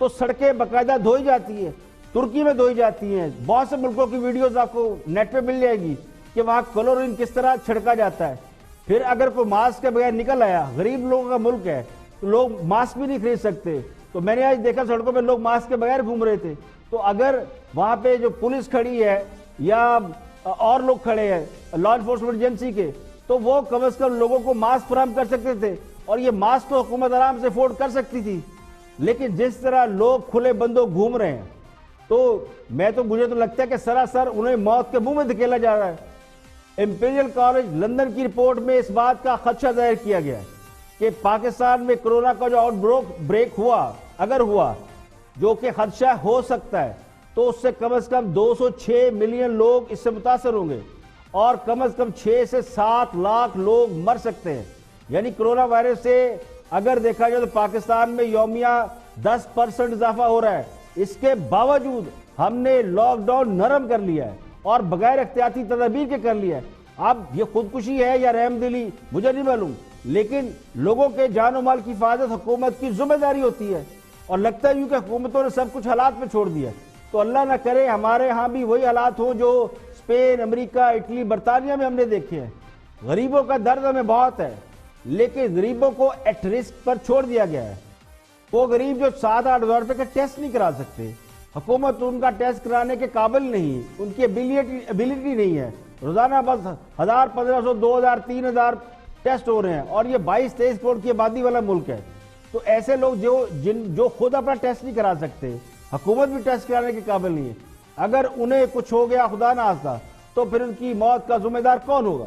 تو سڑکیں باقاعدہ دھوئی جاتی ہیں، ترکی میں دھوئی جاتی ہیں، بہت سے ملکوں کی ویڈیوز آپ کو نیٹ پہ مل جائے گی کہ وہاں کلورین کس طرح چھڑکا جاتا ہے۔ پھر اگر کوئی ماسک کے بغیر نکل آیا، غریب لوگوں کا ملک ہے تو لوگ ماسک بھی نہیں خرید سکتے، تو میں نے آج دیکھا سڑکوں پہ لوگ ماسک کے بغیر گھوم رہے تھے۔ تو اگر وہاں پہ جو پولیس کھڑی ہے یا اور لوگ کھڑے ہیں لا انفورسمنٹ ایجنسی کے، تو وہ کم از کم لوگوں کو ماسک فراہم کر سکتے تھے، اور یہ ماسک تو حکومت آرام سے افورڈ کر سکتی تھی۔ لیکن جس طرح لوگ کھلے بندوں گھوم رہے ہیں، تو مجھے تو لگتا ہے کہ سراسر انہیں موت کے منہ میں دھکیلا جا رہا ہے۔ امپیریل کالج لندن کی رپورٹ میں اس بات کا خدشہ ظاہر کیا گیا ہے کہ پاکستان میں کرونا کا جو آؤٹ بریک ہوا، اگر ہوا، جو کہ خدشہ ہو سکتا ہے، تو اس سے کم از کم 206 ملین لوگ اس سے متاثر ہوں گے، اور کم از کم 6 سے 7 لاکھ لوگ مر سکتے ہیں۔ یعنی کرونا وائرس سے اگر دیکھا جائے تو پاکستان میں یومیہ 10% اضافہ ہو رہا ہے۔ اس کے باوجود ہم نے لاک ڈاؤن نرم کر لیا ہے اور بغیر احتیاطی تدابیر کے کر لیا ہے۔ اب یہ خودکشی ہے یا رحم دلی مجھے نہیں معلوم، لیکن لوگوں کے جان و مال کی حفاظت حکومت کی ذمہ داری ہوتی ہے، اور لگتا ہے کہ حکومتوں نے سب کچھ حالات پہ چھوڑ دیا ہے۔ تو اللہ نہ کرے ہمارے ہاں بھی وہی حالات ہوں جو اسپین، امریکہ، اٹلی، برطانیہ میں ہم نے دیکھے ہیں۔ غریبوں کا درد ہمیں بہت ہے، لیکن غریبوں کو ایٹ رسک پر چھوڑ دیا گیا ہے۔ وہ غریب جو 7-8 ہزار روپے کا ٹیسٹ نہیں کرا سکتے، حکومت ان کا ٹیسٹ کرانے کے قابل نہیں، ان کی ایبیلٹی نہیں ہے۔ روزانہ بس 1000، 1500، 2000، 3000 ٹیسٹ ہو رہے ہیں، اور یہ 22-23 کروڑ کی آبادی والا ملک ہے۔ تو ایسے لوگ جو خود اپنا ٹیسٹ نہیں کرا سکتے، حکومت بھی ٹیسٹ کرانے کے قابل نہیں ہے، اگر انہیں کچھ ہو گیا خدا نہ خواستہ تو پھر ان کی موت کا ذمہ دار کون ہوگا؟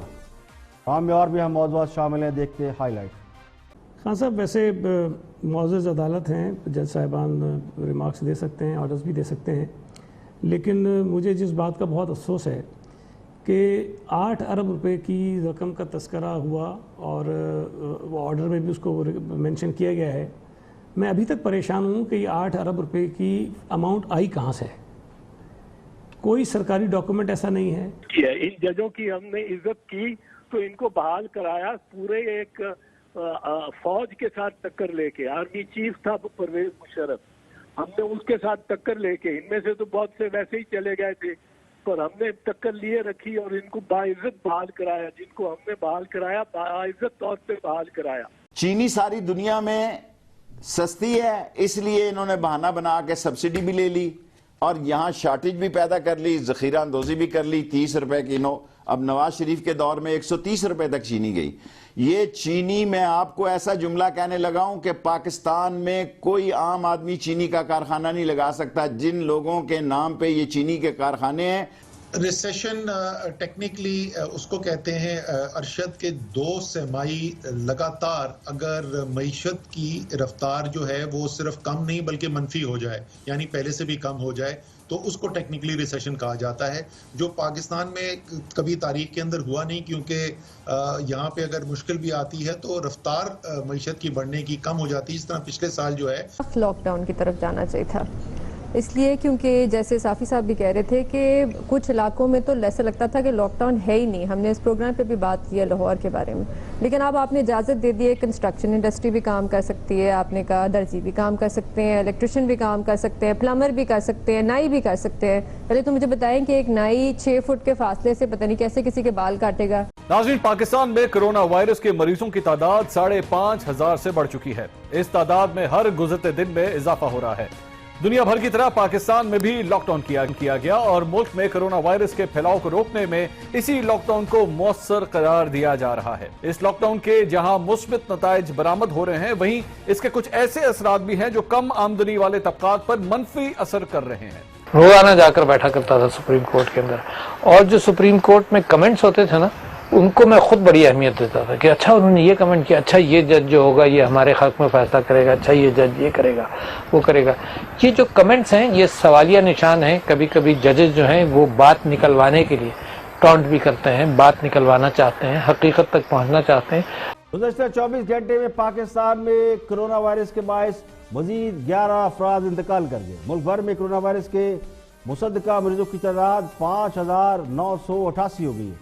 ہم میں اور بھی موضوعات شامل ہیں، دیکھتے ہیں ہائی لائٹ۔ خان صاحب، ویسے معزز عدالت ہیں، جج صاحبان ریمارکس دے سکتے ہیں، آرڈرز بھی دے سکتے ہیں، لیکن مجھے جس بات کا بہت افسوس ہے کہ 8 ارب روپے کی رقم کا تذکرہ ہوا، اور وہ آرڈر میں بھی اس کو مینشن کیا گیا ہے۔ میں ابھی تک پریشان ہوں کہ یہ 8 ارب روپے کی اماؤنٹ آئی کہاں سے؟ کوئی سرکاری ڈاکومنٹ ایسا نہیں ہے۔ ان ججوں کی ہم نے عزت کی تو ان کو بحال کرایا، پورے ایک فوج کے ساتھ ٹکر لے کے۔ آرمی چیف تھا پرویز مشرف، ہم نے اس کے ساتھ ٹکر لے کے، ان میں سے تو بہت سے ویسے ہی چلے گئے تھے، پر ہم نے ٹکر لیے رکھی اور ان کو باعزت بحال کرایا۔ جن کو ہم نے بحال کرایا، باعزت طور پہ بحال کرایا۔ چینی ساری دنیا میں سستی ہے، اس لیے انہوں نے بہانہ بنا کے سبسڈی بھی لے لی اور یہاں شارٹیج بھی پیدا کر لی، ذخیرہ اندوزی بھی کر لی۔ 30 روپے کلو، اب نواز شریف کے دور میں 130 روپے تک چینی گئی۔ یہ چینی، میں آپ کو ایسا جملہ کہنے لگا ہوں کہ پاکستان میں کوئی عام آدمی چینی کا کارخانہ نہیں لگا سکتا۔ جن لوگوں کے نام پہ یہ چینی کے کارخانے ہیں۔ ریسیشن ٹیکنیکلی اس کو کہتے ہیں ارشد کے 2 سہمائی لگاتار اگر معیشت کی رفتار جو ہے وہ صرف کم نہیں بلکہ منفی ہو جائے، یعنی پہلے سے بھی کم ہو جائے، تو اس کو ٹیکنیکلی ریسیشن کہا جاتا ہے، جو پاکستان میں کبھی تاریخ کے اندر ہوا نہیں، کیونکہ یہاں پہ اگر مشکل بھی آتی ہے تو رفتار معیشت کی بڑھنے کی کم ہو جاتی ہے۔ اس طرح پچھلے سال جو ہے لاک ڈاؤن کی طرف جانا چاہیے تھا، اس لیے کیونکہ جیسے صافی صاحب بھی کہہ رہے تھے کہ کچھ علاقوں میں تو ایسا لگتا تھا کہ لاک ڈاؤن ہے ہی نہیں۔ ہم نے اس پروگرام پہ بھی بات کی ہے لاہور کے بارے میں، لیکن اب آپ نے اجازت دے دی ہے، کنسٹرکشن انڈسٹری بھی کام کر سکتی ہے، آپ نے کہا درزی بھی کام کر سکتے ہیں، الیکٹریشین بھی کام کر سکتے ہیں، پلمبر بھی کر سکتے ہیں، نائی بھی کر سکتے ہیں۔ پہلے تو مجھے بتائیں کہ ایک نائی 6 فٹ کے فاصلے سے پتہ نہیں کیسے کسی کے بال کاٹے گا۔ ناظرین، پاکستان میں کرونا وائرس کے مریضوں کی تعداد 5,500 سے بڑھ چکی ہے۔ اس تعداد میں ہر گزرتے دن میں اضافہ ہو رہا ہے۔ دنیا بھر کی طرح پاکستان میں بھی لاک ڈاؤن کیا گیا اور ملک میں کرونا وائرس کے پھیلاؤ کو روکنے میں اسی لاک ڈاؤن کو مؤثر قرار دیا جا رہا ہے۔ اس لاک ڈاؤن کے جہاں مثبت نتائج برآمد ہو رہے ہیں، وہیں اس کے کچھ ایسے اثرات بھی ہیں جو کم آمدنی والے طبقات پر منفی اثر کر رہے ہیں۔ روزانہ جا کر بیٹھا کرتا تھا سپریم کورٹ کے اندر، اور جو سپریم کورٹ میں کمنٹس ہوتے تھے نا، ان کو میں خود بڑی اہمیت دیتا تھا کہ اچھا انہوں نے یہ کمنٹ کیا، اچھا یہ جج جو ہوگا یہ ہمارے حق میں فیصلہ کرے گا، اچھا یہ جج یہ کرے گا وہ کرے گا۔ یہ جو کمنٹس ہیں یہ سوالیہ نشان ہیں۔ کبھی کبھی ججز جو ہیں وہ بات نکلوانے کے لیے ٹونٹ بھی کرتے ہیں، بات نکلوانا چاہتے ہیں، حقیقت تک پہنچنا چاہتے ہیں۔ گزشتہ 24 گھنٹے میں پاکستان میں کرونا وائرس کے باعث مزید 11 افراد انتقال کر گئے۔ ملک بھر میں کرونا وائرس کے مصدقہ مریضوں کی تعداد 5,988 ہو گئی ہے۔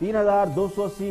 3,280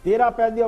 13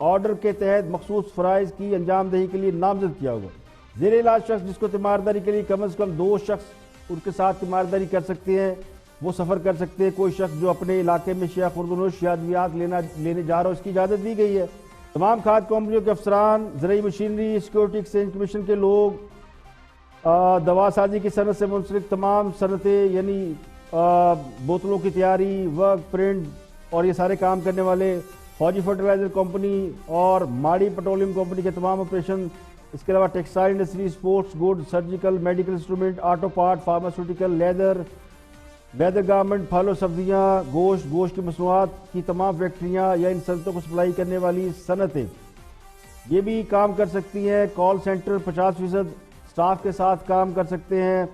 آرڈر کے تحت مخصوص فرائض کی انجام دہی کے لیے نامزد کیا ہوگا۔ زیر علاج شخص جس کو تیمارداری کے لیے کم از کم 2 شخص ان کے ساتھ تیمارداری کر سکتے ہیں وہ سفر کر سکتے ہیں۔ کوئی شخص جو اپنے علاقے میں شیعہ خوردنوش یا ادویات لینے جا رہا ہو اس کی اجازت دی گئی ہے۔ تمام کھاد کمپنیوں کے افسران، زرعی مشینری، سیکورٹی ایکسچینج کمیشن کے لوگ، دوا سازی کی صنعت سے منسلک تمام صنعتیں یعنی بوتلوں کی تیاری، ورک، پرنٹ اور یہ سارے کام کرنے والے، فوجی فرٹیلائزر کمپنی اور ماڑی پیٹرولیم کمپنی کے تمام آپریشن، اس کے علاوہ textile industry, sports good, surgical, medical instrument, auto part, pharmaceutical, leather garment, پھل و سبزیاں، گوشت کی مصنوعات کی تمام فیکٹریاں یا ان صنعتوں کو سپلائی کرنے والی صنعتیں یہ بھی کام کر سکتی ہیں۔ کال سینٹر 50% سٹاف کے ساتھ کام کر سکتے ہیں۔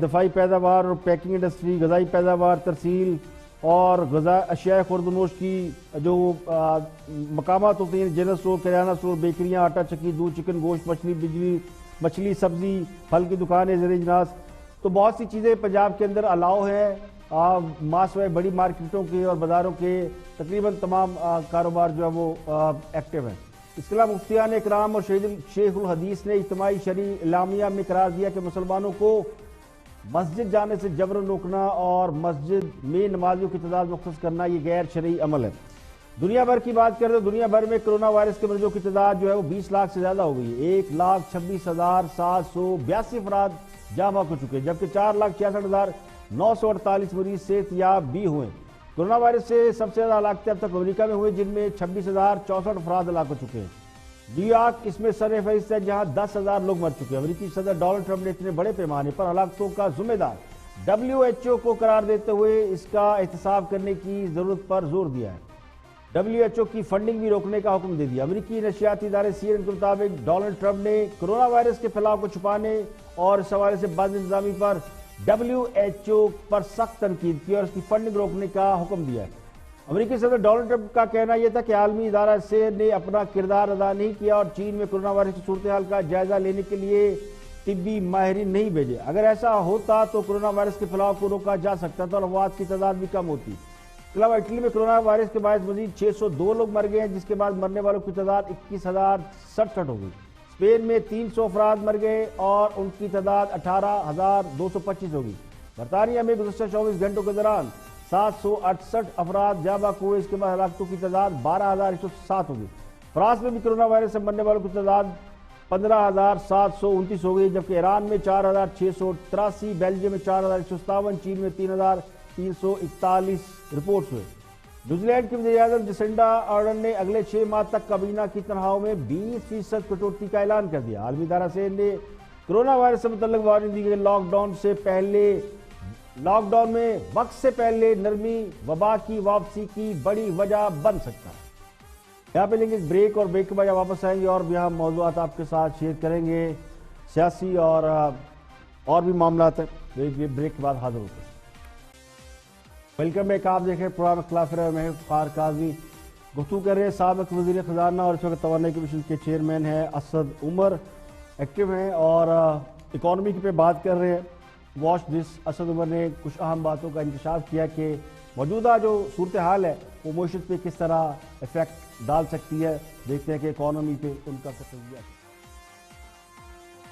دفاعی پیداوار اور پیکنگ انڈسٹری، غذائی پیداوار، ترسیل اور اشیاء خوردنوش کی جو مقامات ہوتی ہیں، جنرل اسٹور، کریانہ اسٹور، بیکریاں، آٹا چکی، دودھ، چکن، گوشت، مچھلی، سبزی، پھل کی دکانیں، زیر اجناس، تو بہت سی چیزیں پنجاب کے اندر الاؤ ہے۔ ماسوائے بڑی مارکیٹوں کے اور بازاروں کے تقریباً تمام کاروبار جو ہے وہ ایکٹیو ہیں۔ اس کے علاوہ مفتیان اکرام اور شیخ الحدیث نے اجتماعی شرعی اعلامیہ میں قرار دیا کہ مسلمانوں کو مسجد جانے سے جبرن روکنا اور مسجد میں نمازیوں کی تعداد مختص کرنا یہ غیر شرعی عمل ہے۔ دنیا بھر کی بات کریں تو دنیا بھر میں کرونا وائرس کے مریضوں کی تعداد جو ہے وہ 20 لاکھ سے زیادہ ہو گئی ہے۔ 1,26,782 افراد جاں بحق ہو چکے ہیں، جبکہ 4,66,948 مریض صحت یاب بھی ہوئے۔ کرونا وائرس سے سب سے زیادہ ہلاکتیں اب تک امریکہ میں ہوئے جن میں 26,064 افراد ہلاک ہو چکے ہیں۔ نیو یارک اس میں سر فہرست ہے جہاں 10,000 لوگ مر چکے ہیں۔ امریکی صدر ڈونلڈ ٹرمپ نے اتنے بڑے پیمانے پر ہلاکتوں کا ذمہ دار WHO کو قرار دیتے ہوئے اس کا احتساب کرنے کی ضرورت پر زور دیا ہے۔ WHO کی فنڈنگ بھی روکنے کا حکم دے دیا۔ امریکی نشریاتی ادارے CNN کے مطابق ڈونلڈ ٹرمپ نے کرونا وائرس کے پھیلاؤ کو چھپانے اور اس حوالے سے بد انتظامی پر WHO پر سخت تنقید کی اور اس کی فنڈنگ روکنے کا حکم دیا ہے۔ امریکی صدر ڈونلڈ ٹرمپ کا کہنا یہ تھا کہ عالمی ادارہ صحت نے اپنا کردار ادا نہیں کیا اور چین میں کرونا وائرس کی صورتحال کا جائزہ لینے کے لیے طبی ماہرین نہیں بھیجے۔ اگر ایسا ہوتا تو کرونا وائرس کے پھیلاؤ کو روکا جا سکتا تھا اور اموات کی تعداد بھی کم ہوتی۔ اس کے علاوہ اٹلی میں کرونا وائرس کے باعث مزید 602 لوگ مر گئے ہیں، جس کے بعد مرنے والوں کی تعداد 21,067 ہو گئی۔ اسپین میں 300 افراد مر گئے اور ان کی تعداد 18,225 ہوگی۔ برطانیہ میں گزشتہ 24 گھنٹوں کے دوران 768 افراد جاں بحق ہوئے، اس کے بعد ہلاکتوں کی تعداد 12,107 ہوگی۔ فرانس میں بھی کرونا وائرس سے مرنے والوں کی تعداد 15,729 ہو گئی، جبکہ ایران میں 4,683، بیلجیم میں 4,157، چین میں 3,341 رپورٹس ہوئے۔ نیوزی لینڈ کے وزیر اعظم جسنڈا آرڈن نے اگلے 6 ماہ تک کابینہ کی تنخواہوں میں 20% کٹوتی کا اعلان کر دیا۔ عالمی ادارہ صحت نے کرونا وائرس سے متعلق وارننگ دی کہ لاک ڈاؤن میں وقت سے پہلے نرمی وبا کی واپسی کی بڑی وجہ بن سکتا ہے۔ یہاں پہ لیں گے بریک اور بریک کے بعد واپس آئیں گے اور بھی ہم موضوعات آپ کے ساتھ شیئر کریں گے، سیاسی اور بھی معاملات ہیں۔ بریک کے بعد حاضر ہوتے ہیں۔ ویلکم بیک، آپ دیکھ رہے ہیں پروگرام اختلاف رائے، میں افتخار کاظمی گفتگو کر رہے ہیں۔ سابق وزیر خزانہ اور اس وقت توانائی کمیشن کے چیئرمین ہیں اسد عمر ایکٹیو ہیں اور اکانومی پہ بات کر رہے ہیں۔ واچ دس، اسد عمر نے کچھ اہم باتوں کا انکشاف کیا کہ موجودہ جو صورتحال ہے وہ معیشت پہ کس طرح افیکٹ ڈال سکتی ہے۔ دیکھتے ہیں کہ اکانومی پہ ان کا تجزیہ ہے۔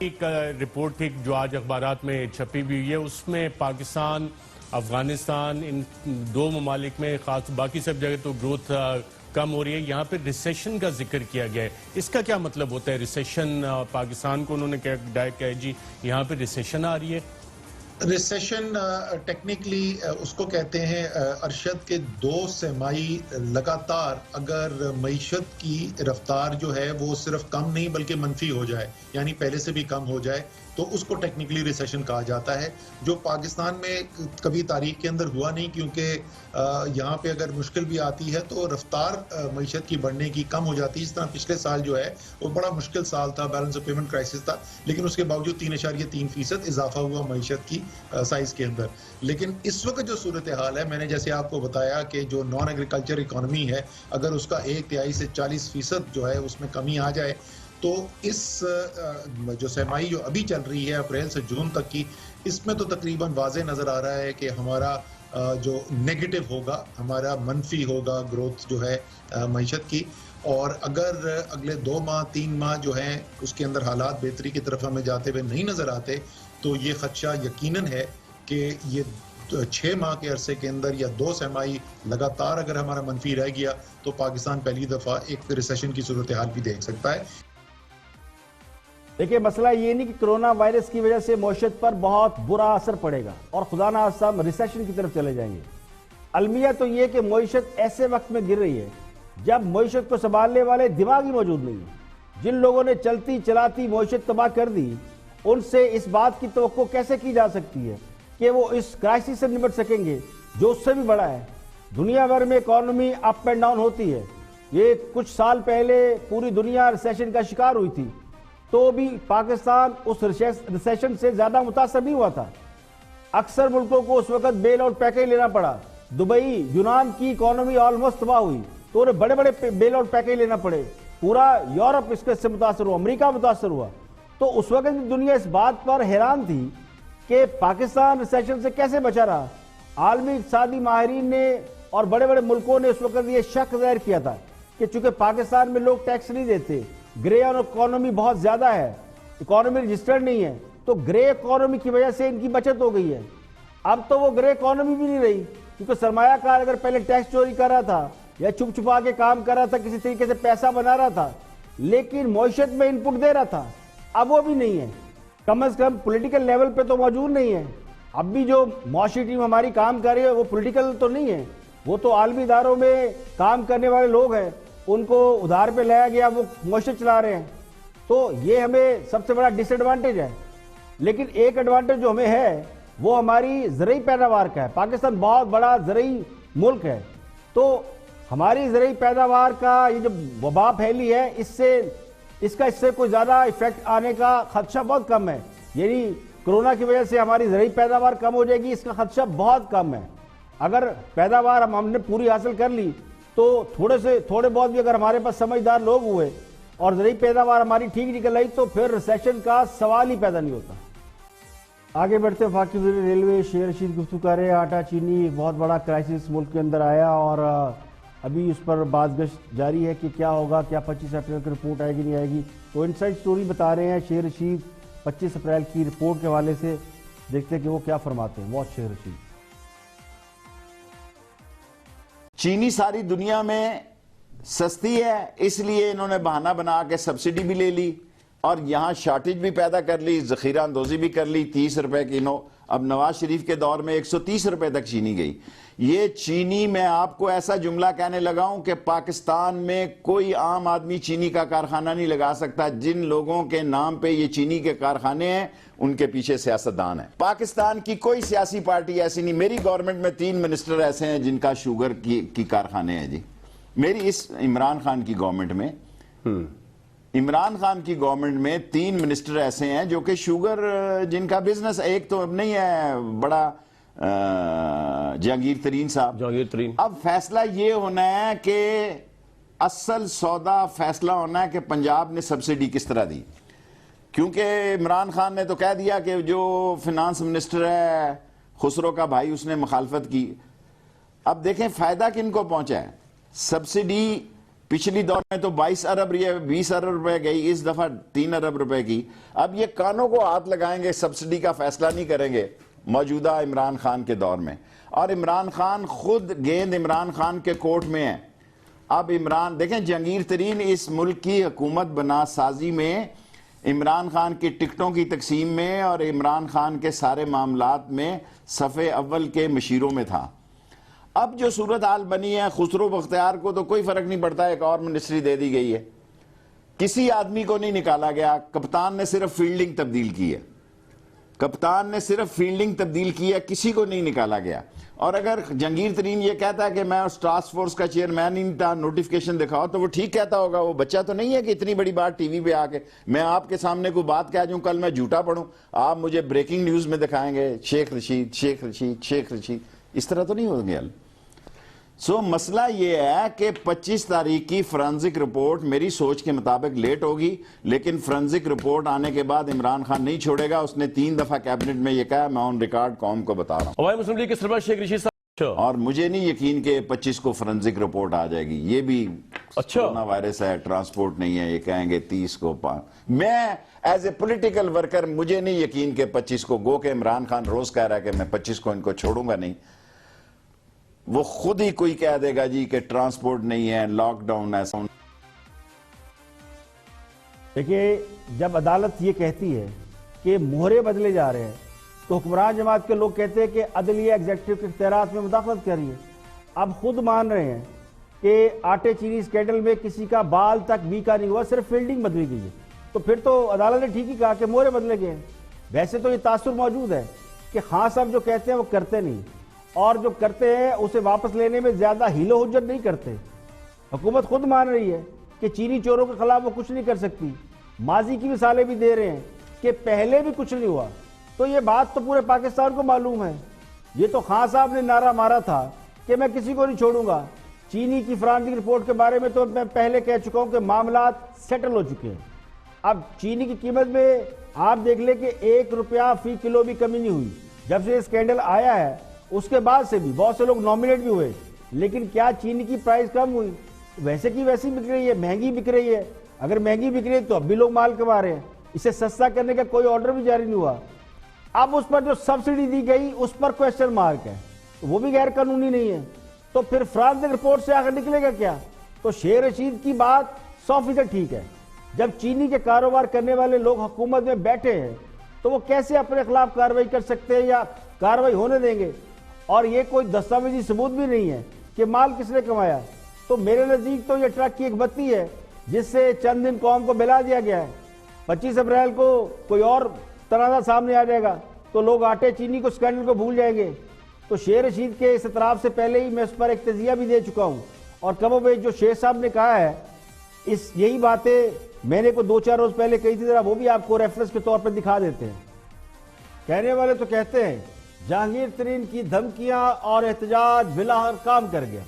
ایک رپورٹ تھی جو آج اخبارات میں چھپی بھی ہوئی ہے، اس میں پاکستان، افغانستان، ان 2 ممالک میں خاص، باقی سب جگہ تو گروتھ کم ہو رہی ہے، یہاں پہ ریسیشن کا ذکر کیا گیا ہے۔ اس کا کیا مطلب ہوتا ہے ریسیشن؟ پاکستان کو انہوں نے کہا جی یہاں پہ ریسیشن آ رہی ہے۔ ریسیشن ٹیکنیکلی اس کو کہتے ہیں ارشد کے 2 سہمائی لگاتار اگر معیشت کی رفتار جو ہے وہ صرف کم نہیں بلکہ منفی ہو جائے، یعنی پہلے سے بھی کم ہو جائے، تو اس کو ٹیکنیکلی ریسیشن کہا جاتا ہے، جو پاکستان میں کبھی تاریخ کے اندر ہوا نہیں، کیونکہ یہاں پہ اگر مشکل بھی آتی ہے تو رفتار معیشت کی بڑھنے کی کم ہو جاتی ہے۔ اس طرح پچھلے سال جو ہے وہ بڑا مشکل سال تھا، بیلنس آف پیمنٹ کرائسس تھا، لیکن اس کے باوجود 3.3% اضافہ ہوا معیشت کی سائز کے اندر۔ لیکن اس وقت جو صورتحال ہے، میں نے جیسے آپ کو بتایا کہ جو نان ایگریکلچر اکانومی ہے، اگر اس کا 1/3 سے 40% جو ہے اس میں کمی آ جائے تو اس جو سہمائی جو ابھی چل رہی ہے اپریل سے جون تک کی، اس میں تو تقریباً واضح نظر آ رہا ہے کہ ہمارا جو نیگیٹو ہوگا، ہمارا منفی ہوگا گروتھ جو ہے معیشت کی. اور اگر اگلے 2 ماہ 3 ماہ جو ہیں اس کے اندر حالات بہتری کی طرف ہمیں جاتے ہوئے نہیں نظر آتے تو یہ خدشہ یقیناً ہے کہ یہ 6 ماہ کے عرصے کے اندر یا 2 سرمائی لگاتار اگر ہمارا منفی رہ گیا تو پاکستان پہلی دفعہ ایک ریسیشن کی صورتحال بھی دیکھ سکتا ہے. دیکھیں مسئلہ یہ نہیں کہ کرونا وائرس کی وجہ سے معیشت پر بہت برا اثر پڑے گا اور خدا نہ خواستہ ہم ریسیشن کی طرف چلے جائیں گے. المیہ تو یہ کہ معیشت ایسے وقت میں گر رہی ہے جب معیشت کو سنبھالنے والے دماغ ہی موجود نہیں ہیں. جن لوگوں نے چلتی چلاتی معیشت تباہ کر دی ان سے اس بات کی توقع کیسے کی جا سکتی ہے کہ وہ اس کرائسس سے نمٹ سکیں گے جو اس سے بھی بڑا ہے. دنیا بھر میں اکانومی اپ اینڈ ڈاؤن ہوتی ہے. یہ کچھ سال پہلے پوری دنیا ریسیشن کا شکار ہوئی تھی تو بھی پاکستان اس ریسیشن سے زیادہ متاثر نہیں ہوا تھا. اکثر ملکوں کو اس وقت بیل آؤٹ پیکیج لینا پڑا. دبئی یونان کی اکانومی آلموسٹ تباہ ہوئی تو انہیں بڑے بڑے بیل آؤٹ پیکیج لینا پڑے. پورا یورپ اس سے متاثر ہوا, امریکہ متاثر ہوا. تو اس وقت دنیا اس بات پر حیران تھی کہ پاکستان ریسیشن سے کیسے بچا رہا. عالمی اقتصادی ماہرین نے اور بڑے بڑے ملکوں نے اس وقت یہ شک ظاہر کیا تھا کہ چونکہ پاکستان میں لوگ ٹیکس نہیں دیتے, گرے اکانومی بہت زیادہ ہے, اکانومی رجسٹرڈ نہیں ہے, تو گرے اکانومی کی وجہ سے ان کی بچت ہو گئی ہے. اب تو وہ گرے اکانومی بھی نہیں رہی کیونکہ سرمایہ کار اگر پہلے ٹیکس چوری کر رہا تھا یا چھپ چھپا کے کام کر رہا تھا, کسی طریقے سے پیسہ بنا رہا تھا لیکن معیشت میں ان پٹ دے رہا تھا, اب وہ بھی نہیں ہے. کم از کم پولیٹیکل لیول پہ تو موجود نہیں ہے. اب بھی جو معاشی ٹیم ہماری کام کر رہی ہے وہ پولیٹیکل تو نہیں ہے, وہ تو عالمی اداروں میں کام کرنے والے لوگ ہیں, ان کو ادھار پہ لایا گیا, وہ معیشت چلا رہے ہیں. تو یہ ہمیں سب سے بڑا ڈس ایڈوانٹیج ہے. لیکن ایک ایڈوانٹیج جو ہمیں ہے وہ ہماری زرعی پیداوار کا ہے. پاکستان بہت بڑا زرعی ملک ہے, تو ہماری زرعی پیداوار کا یہ جو وبا پھیلی ہے اس سے کوئی زیادہ ایفیکٹ آنے کا خدشہ بہت کم ہے. یعنی کرونا کی وجہ سے ہماری زرعی پیداوار کم ہو جائے گی, اس کا خدشہ بہت کم ہے. اگر پیداوار ہم نے پوری حاصل کر لی تو تھوڑے بہت بھی اگر ہمارے پاس سمجھدار لوگ ہوئے اور زرعی پیداوار ہماری ٹھیک نکل آئی تو پھر ریسیشن کا سوال ہی پیدا نہیں ہوتا. آگے بڑھتے وفاقی وزیر ریلوے شیر رشید گفتگو کر رہے ہیں. آٹا چینی ایک بہت بڑا کرائسس ملک کے اندر آیا اور ابھی اس پر باز گشت جاری ہے کہ کیا ہوگا, کیا 25 اپریل کی رپورٹ آئے گی نہیں آئے گی. تو انسائڈ سٹوری بتا رہے ہیں شیر رشید 25 اپریل کی رپورٹ کے حوالے سے. دیکھتے ہیں کہ وہ کیا فرماتے ہیں. واچ شیر رشید. چینی ساری دنیا میں سستی ہے اس لیے انہوں نے بہانہ بنا کے سبسڈی بھی لے لی اور یہاں شارٹیج بھی پیدا کر لی, ذخیرہ اندوزی بھی کر لی. 30 روپے کلو, اب نواز شریف کے دور میں 130 روپے تک چینی گئی. یہ چینی میں آپ کو ایسا جملہ کہنے لگا ہوں کہ پاکستان میں کوئی عام آدمی چینی کا کارخانہ نہیں لگا سکتا. جن لوگوں کے نام پہ یہ چینی کے کارخانے ہیں ان کے پیچھے سیاستدان ہیں. پاکستان کی کوئی سیاسی پارٹی ایسی نہیں. میری گورنمنٹ میں 3 منسٹر ایسے ہیں جن کا شوگر کی کارخانے ہیں. جی میری اس عمران خان کی گورنمنٹ میں عمران خان کی گورنمنٹ میں 3 منسٹر ایسے ہیں جو کہ شوگر جن کا بزنس, ایک تو اب نہیں ہے بڑا جہانگیر ترین صاحب. اب فیصلہ یہ ہونا ہے کہ اصل سودا فیصلہ ہونا ہے کہ پنجاب نے سبسڈی کس طرح دی, کیونکہ عمران خان نے تو کہہ دیا کہ جو فنانس منسٹر ہے خسرو کا بھائی اس نے مخالفت کی. اب دیکھیں فائدہ کن کو پہنچا ہے. سبسڈی پچھلی دور میں تو 22 ارب 20 ارب روپے گئی, اس دفعہ 3 ارب روپے کی. اب یہ کانوں کو ہاتھ لگائیں گے, سبسڈی کا فیصلہ نہیں کریں گے موجودہ عمران خان کے دور میں. اور عمران خان خود گیند عمران خان کے کورٹ میں ہے. اب عمران دیکھیں جہانگیر ترین اس ملک کی حکومت بنا سازی میں, عمران خان کی ٹکٹوں کی تقسیم میں اور عمران خان کے سارے معاملات میں صفحے اول کے مشیروں میں تھا. اب جو صورتحال بنی ہے, خسرو بختیار کو تو کوئی فرق نہیں پڑتا, ایک اور منسٹری دے دی گئی ہے, کسی آدمی کو نہیں نکالا گیا. کپتان نے صرف فیلڈنگ تبدیل کی ہے, کپتان نے صرف فیلڈنگ تبدیل کی ہے, کسی کو نہیں نکالا گیا. اور اگر جہانگیر ترین یہ کہتا ہے کہ میں اس ٹاسک فورس کا چیئرمین نہیں تھا, نوٹیفکیشن دکھاؤ, تو وہ ٹھیک کہتا ہوگا. وہ بچہ تو نہیں ہے کہ اتنی بڑی بات ٹی وی پہ آ کے میں آپ کے سامنے کوئی بات کہہ دوں, کل میں جھوٹا پڑھوں, آپ مجھے بریکنگ نیوز میں دکھائیں گے شیخ رشید شیخ رشید شیخ رشید. اس طرح تو نہیں ہو گیا. سو مسئلہ یہ ہے کہ 25 تاریخ کی فرانزک رپورٹ میری سوچ کے مطابق لیٹ ہوگی, لیکن فرانزک رپورٹ آنے کے بعد عمران خان نہیں چھوڑے گا. اس نے 3 دفعہ کیبنٹ میں یہ کہا, میں آن ریکارڈ قوم کو بتا رہا ہوں. ہمارے مسلم لیگ کے سربراہ شیخ رشید اور مجھے نہیں یقین کہ 25 کو فرنزک رپورٹ آ جائے گی. یہ بھی کرونا وائرس ہے, ٹرانسپورٹ نہیں ہے, یہ کہیں گے 30 کو. میں ایز اے پولیٹیکل ورکر مجھے نہیں یقین کہ 25 کو, گو کہ عمران خان روز کہہ رہا ہے کہ میں 25 کو ان کو چھوڑوں گا نہیں. وہ خود ہی کوئی کہہ دے گا جی کہ ٹرانسپورٹ نہیں ہے, لاک ڈاؤن ہے. دیکھیے, جب عدالت یہ کہتی ہے کہ مہرے بدلے جا رہے ہیں تو حکمران جماعت کے لوگ کہتے ہیں کہ عدلیہ ایگزیکٹو کے اختیارات میں مداخلت کر رہی ہے. اب خود مان رہے ہیں کہ آٹے چینی اسکینڈل میں کسی کا بال تک بیکا نہیں ہوا, صرف فیلڈنگ بدلی گئی ہے. تو پھر تو عدالت نے ٹھیک ہی کہا کہ مہرے بدلے گئے ہیں. ویسے تو یہ تاثر موجود ہے کہ خان صاحب جو کہتے ہیں وہ کرتے نہیں, اور جو کرتے ہیں اسے واپس لینے میں زیادہ ہیل و حجت نہیں کرتے. حکومت خود مان رہی ہے کہ چینی چوروں کے خلاف وہ کچھ نہیں کر سکتی. ماضی کی مثالیں بھی دے رہے ہیں کہ پہلے بھی کچھ نہیں ہوا. تو یہ بات تو پورے پاکستان کو معلوم ہے. یہ تو خان صاحب نے نعرہ مارا تھا کہ میں کسی کو نہیں چھوڑوں گا. چینی کی فرانسک رپورٹ کے بارے میں تو میں پہلے کہہ چکا ہوں کہ معاملات سیٹل ہو چکے ہیں. اب چینی کی قیمت میں آپ دیکھ لیں کہ 1 روپیہ فی کلو بھی کمی نہیں ہوئی. جب سے اسکینڈل آیا ہے اس کے بعد سے بھی بہت سے لوگ نامنیٹ بھی ہوئے, لیکن کیا چینی کی پرائس کم ہوئی؟ ویسے کی ویسی بک رہی ہے, مہنگی بک رہی ہے. اگر مہنگی بک رہی ہے تو اب بھی لوگ مال کما رہے ہیں. اسے سستا کرنے کا کوئی آرڈر بھی جاری نہیں ہوا. اب اس پر جو سبسڈی دی گئی اس پر کویسچن مارک ہے, وہ بھی غیر قانونی نہیں ہے. تو پھر فرانسک رپورٹ سے آخر نکلے گا کیا؟ تو شیر رشید کی بات 100% ٹھیک ہے. جب چینی کے کاروبار کرنے والے لوگ حکومت میں بیٹھے ہیں تو وہ کیسے اپنے خلاف کارروائی کر سکتے ہیں یا کارروائی ہونے دیں گے؟ اور یہ کوئی دستاویزی ثبوت بھی نہیں ہے کہ مال کس نے کمایا. تو میرے نزدیک تو یہ ٹرک کی ایک بتی ہے جس سے چند دن قوم کو بلا دیا گیا ہے. 25 اپریل کو کوئی اور تنازع سامنے آ جائے گا تو لوگ آٹے چینی کو اسکینڈل کو بھول جائیں گے. تو شیر رشید کے اس اعتراف سے پہلے ہی میں اس پر ایک تجزیہ بھی دے چکا ہوں, اور کم و بیش جو شیخ صاحب نے کہا ہے یہی باتیں میں نے کوئی 2-4 روز پہلے کہی تھی, ذرا وہ بھی آپ کو ریفرنس کے طور پر دکھا دیتے ہیں. کہنے والے تو کہتے ہیں جہانگیر ترین کی دھمکیاں اور احتجاج بلاخر کام کر گیا.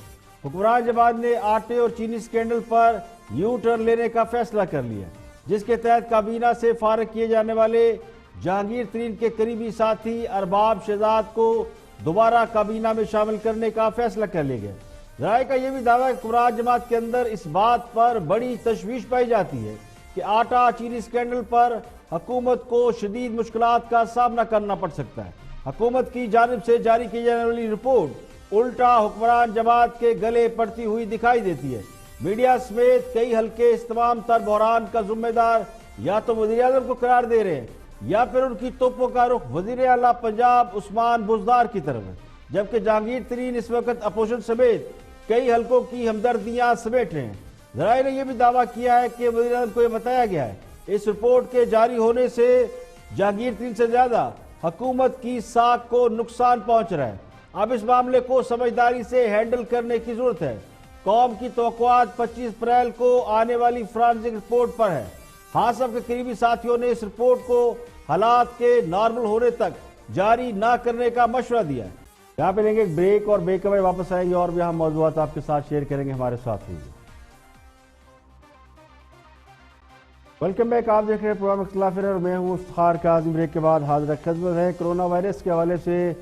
حکمران جماعت نے آٹے اور چینی اسکینڈل پر یو ٹرن لینے کا فیصلہ کر لیا, جس کے تحت کابینہ سے فارغ کیے جانے والے جہانگیر ترین کے قریبی ساتھی ارباب شہزاد کو دوبارہ کابینہ میں شامل کرنے کا فیصلہ کر لیا گیا. ذرائع کا یہ بھی دعویٰ ہے کہ حکمران جماعت کے اندر اس بات پر بڑی تشویش پائی جاتی ہے کہ آٹا چینی اسکینڈل پر حکومت کو شدید مشکلات کا سامنا کرنا پڑ سکتا ہے. حکومت کی جانب سے جاری کی جانے والی رپورٹ الٹا حکمران جماعت کے گلے پڑتی ہوئی دکھائی دیتی ہے. میڈیا سمیت کئی حلقے اس تمام تر بحران کا ذمہ دار یا تو وزیر اعظم کو قرار دے رہے ہیں یا پھر ان کی توپوں کا رخ وزیر اعلیٰ پنجاب عثمان بزدار کی طرف ہے, جبکہ جہانگیر ترین اس وقت اپوزیشن سمیت کئی حلقوں کی ہمدردیاں سمیٹ رہے ہیں. ذرائع نے یہ بھی دعویٰ کیا ہے کہ وزیر اعظم کو یہ بتایا گیا ہے اس رپورٹ کے جاری ہونے سے جہانگیر ترین سے زیادہ حکومت کی ساکھ کو نقصان پہنچ رہا ہے. اب اس معاملے کو سمجھداری سے ہینڈل کرنے کی ضرورت ہے. قوم کی توقعات 25 اپریل کو آنے والی فرانسک رپورٹ پر ہے. خان صاحب کے قریبی ساتھیوں نے اس رپورٹ کو حالات کے نارمل ہونے تک جاری نہ کرنے کا مشورہ دیا ہے. یہاں پہ لیں گے ایک بریک اور بریک کے بعد واپس آئیں گے اور بھی ہم موضوعات آپ کے ساتھ شیئر کریں گے. ہمارے ساتھ رہیے. ویلکم بیک, آپ دیکھ رہے ہیں پروگرام اختلاف اور میں ہوں افتخار کاظم. بریک کے بعد حاضر خدمت ہے. کرونا وائرس کے حوالے سے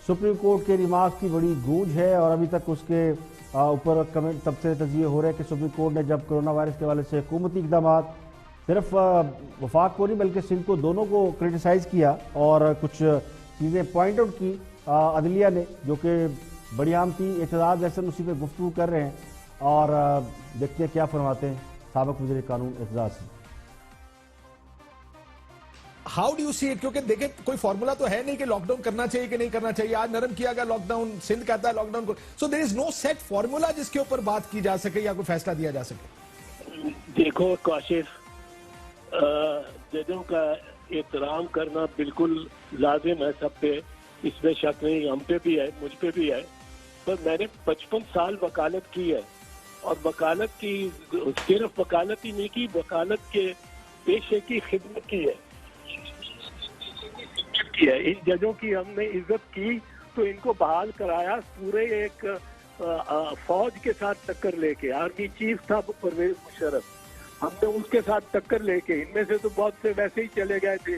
سپریم کورٹ کے ریمارکس کی بڑی گونج ہے اور ابھی تک اس کے اوپر کمنٹ تب سے تجزیے ہو رہے ہیں کہ سپریم کورٹ نے جب کرونا وائرس کے حوالے سے حکومتی اقدامات صرف وفاق کو نہیں بلکہ سندھ کو دونوں کو کرٹیسائز کیا اور کچھ چیزیں پوائنٹ آؤٹ کی عدلیہ نے, جو کہ بڑی عام تھی. اعتراض احسن اسی پہ گفتگو کر رہے ہیں اور دیکھتے ہیں کیا فرماتے ہیں سابق وزیر قانون اعتراض سے. How do you see it? کیونکہ دیکھیں کوئی فارمولا تو ہے نہیں کہ لاک ڈاؤن کرنا چاہیے کہ نہیں کرنا چاہیے. آج نرم کیا گیا لاک ڈاؤن, سندھ کہتا ہے لاک ڈاؤن کو. سو دیر از نو سیٹ فارمولا جس کے اوپر بات کی جا سکے یا کوئی فیصلہ دیا جا سکے. دیکھو کاشف, ججوں کا احترام کرنا بالکل لازم ہے سب پہ, اس میں شک نہیں. ہم پہ بھی ہے, مجھ پہ بھی ہے. پر میں نے 55 سال وکالت کی ہے اور وکالت کی صرف وکالت ہی نہیں کی, وکالت کے پیشے کی خدمت کی ہے. ان ججوں کی ہم نے عزت کی تو ان کو بحال کرایا پورے ایک فوج کے ساتھ ٹکر لے کے. آرمی چیف تھا پرویز مشرف, ہم نے اس کے ساتھ ٹکر لے کے, ان میں سے تو بہت سے ویسے ہی چلے گئے تھے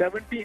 17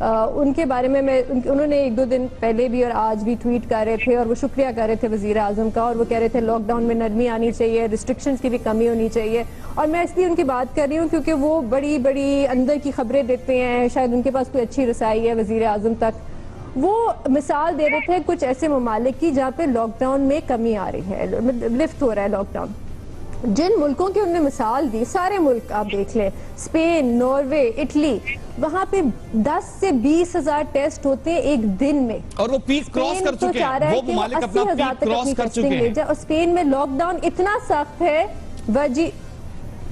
ان کے بارے میں انہوں نے 1-2 دن پہلے بھی اور آج بھی ٹویٹ کر رہے تھے اور وہ شکریہ کر رہے تھے وزیر اعظم کا, اور وہ کہہ رہے تھے لاک ڈاؤن میں نرمی آنی چاہیے, ریسٹرکشنز کی بھی کمی ہونی چاہیے. اور میں اس لیے ان کی بات کر رہی ہوں کیونکہ وہ بڑی بڑی اندر کی خبریں دیتے ہیں, شاید ان کے پاس کوئی اچھی رسائی ہے وزیر اعظم تک. وہ مثال دے رہے تھے کچھ ایسے ممالک کی جہاں پہ لاک ڈاؤن میں کمی آ رہی ہے, لفٹ ہو رہا ہے لاک ڈاؤن. جن ملکوں کی انہوں نے مثال دی, سارے ملک آپ دیکھ لیں, اسپین, ناروے, اٹلی, وہاں پہ 10 سے 20 ہزار ٹیسٹ ہوتے ہیں ایک دن میں, اور وہ پیک کراس کر چکے ہیں, وہ ممالک اپنا پیک کراس کر چکے ہیں. اور اسپین میں لاک ڈاؤن اتنا سخت ہے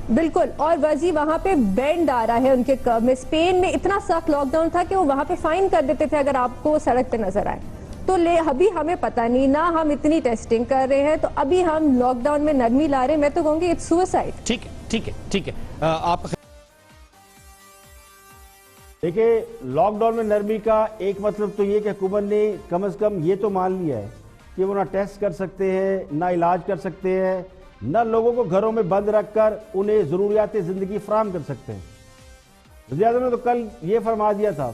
بالکل, اور وزی وہاں پہ بینڈ آ رہا ہے ان کے کرو میں. اسپین میں اتنا سخت لاک ڈاؤن تھا کہ وہ وہاں پہ فائن کر دیتے تھے اگر آپ کو سڑک پہ نظر آئے. تو ابھی ہمیں پتہ نہیں, نہ ہم اتنی ٹیسٹنگ کر رہے ہیں, تو ابھی ہم لاک ڈاؤن میں نرمی لا رہے ہیں. میں تو کہوں گی اٹس سوسائڈ. ٹھیک ہے آپ دیکھیں, لاک ڈاؤن میں نرمی کا ایک مطلب تو یہ کہ حکومت نے کم از کم یہ تو مان لیا ہے کہ وہ نہ ٹیسٹ کر سکتے ہیں, نہ علاج کر سکتے ہیں, نہ لوگوں کو گھروں میں بند رکھ کر انہیں ضروریات زندگی فراہم کر سکتے ہیں. وزیر اعظم نے تو کل یہ فرما دیا تھا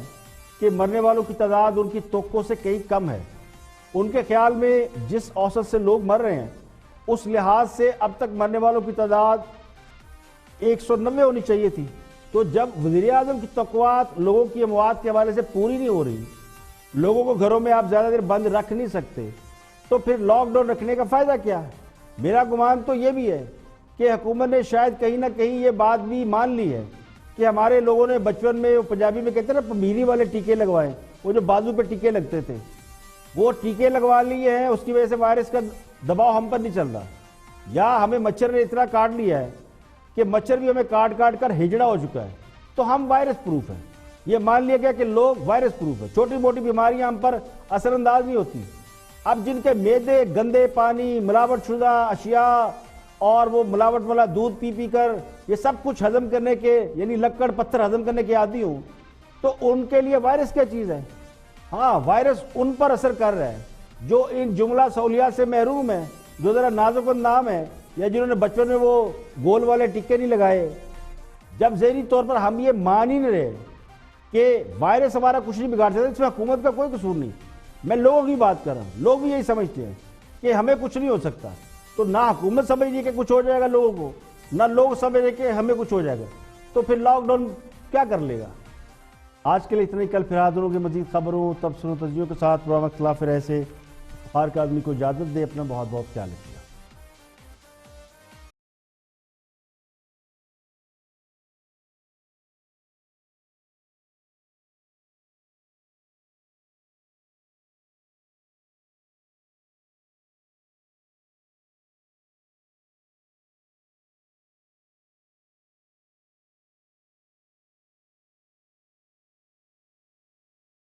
کہ مرنے والوں کی تعداد ان کی توقع سے کئی کم ہے. ان کے خیال میں جس اوسط سے لوگ مر رہے ہیں اس لحاظ سے اب تک مرنے والوں کی تعداد 190 ہونی چاہیے تھی. تو جب وزیر اعظم کی توقعات لوگوں کی اموات کے حوالے سے پوری نہیں ہو رہی, لوگوں کو گھروں میں آپ زیادہ دیر بند رکھ نہیں سکتے, تو پھر لاک ڈاؤن رکھنے کا فائدہ کیا ہے؟ میرا گمان تو یہ بھی ہے کہ حکومت نے شاید کہیں نہ کہیں یہ بات بھی مان لی ہے کہ ہمارے لوگوں نے بچپن میں, پنجابی میں کہتے ہیں نا, پمیری والے ٹیکے لگوائے, وہ جو بازو پہ ٹیکے لگتے تھے, وہ ٹیکے لگوا لیے ہیں. اس کی وجہ سے وائرس کا دباؤ ہم پر نہیں چل رہا, یا ہمیں مچھر نے اتنا کاٹ لیا ہے کہ مچھر بھی ہمیں کاٹ کاٹ کر ہجڑا ہو چکا ہے, تو ہم وائرس پروف ہیں. یہ مان لیا گیا کہ لوگ وائرس پروف ہیں, چھوٹی موٹی بیماریاں ہم پر اثر انداز نہیں ہوتی. اب جن کے معدے گندے پانی, ملاوٹ شدہ اشیاء اور وہ ملاوٹ والا دودھ پی پی کر یہ سب کچھ ہضم کرنے کے, یعنی لکڑ پتھر ہضم کرنے کے عادی ہوں, تو ان کے لیے وائرس کیا چیز ہے؟ ہاں, وائرس ان پر اثر کر رہا ہے جو ان جملہ سہولیات سے محروم ہیں, جو ذرا نازک اندام ہے, یا جنہوں نے بچپن میں وہ گول والے ٹکے نہیں لگائے. جب ذہنی طور پر ہم یہ مان ہی نہیں رہے کہ وائرس ہمارا کچھ نہیں بگاڑ سکتا, اس میں حکومت کا کوئی قصور نہیں. میں لوگوں کی بات کر رہا ہوں, لوگ بھی یہی سمجھتے ہیں کہ ہمیں کچھ نہیں ہو سکتا. تو نہ حکومت سمجھ رہی کہ کچھ ہو جائے گا لوگوں کو, نہ لوگ سمجھ رہے کہ ہمیں کچھ ہو جائے گا, تو پھر لاک ڈاؤن کیا کر لے گا. آج کے لیے اتنا ہی. کل پھر حاضر ہوں گے مزید خبروں, تبصروں, تجزیوں کے ساتھ. پروگرام اختلاف رائے سے فخار کاظمی کو اجازت دے. اپنا بہت بہت خیال رکھیں.